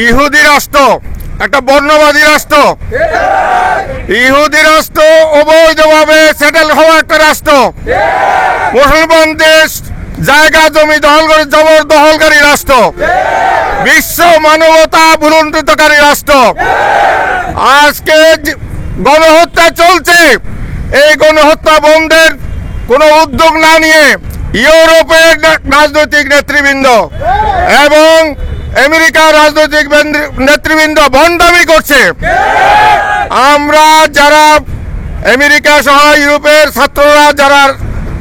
ইহুদি রাষ্ট্র একটা বর্ণবাদী রাষ্ট্র, ইহুদি রাষ্ট্র অবৈধভাবে সেটেল হওয়া একটা রাষ্ট্র, মুসলমান দেশ জায়গা জমি জবরদখলকারী রাষ্ট্র, বিশ্ব মানবতা ভুলুণ্ঠিতকারী রাষ্ট্র। আজকে গণহত্যা চলছে, এই গণহত্যা বন্ধের কোনো উদ্যোগ না নিয়ে ইউরোপের রাজনৈতিক নেতৃবৃন্দ এবং আমেরিকার রাজনৈতিক নেতৃবৃন্দ ভণ্ডামি করছে। আমরা যারা আমেরিকা সহ ইউরোপের ছাত্ররা যারা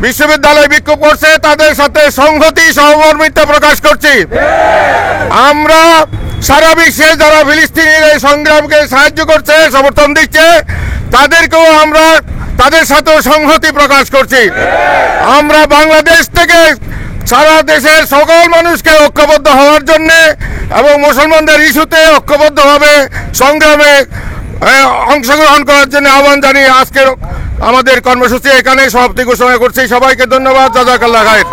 বিশ্ববিদ্যালয়ে বিক্ষোভ করছে তাদের সাথে সংহতি সহমর্মিতা প্রকাশ করছি। আমরা সারা বিশ্বে যারা ফিলিস্তিনের এই সংগ্রামকে সাহায্য করছে, সমর্থন দিচ্ছে, তাদেরকেও আমরা তাদের সাথেও সংহতি প্রকাশ করছি। আমরা বাংলাদেশ থেকে সারা দেশের সকল মানুষকে ঐক্যবদ্ধ হওয়ার জন্য এবং মুসলমানদের ইস্যুতে ঐক্যবদ্ধভাবে সংগ্রামে অংশগ্রহণ করার জন্য আহ্বান জানিয়ে আজকের আমাদের কর্মসূচি এখানে সমাপ্তি ঘোষণা করছি। সবাইকে ধন্যবাদ। জাযাকাল্লাহ খাইর।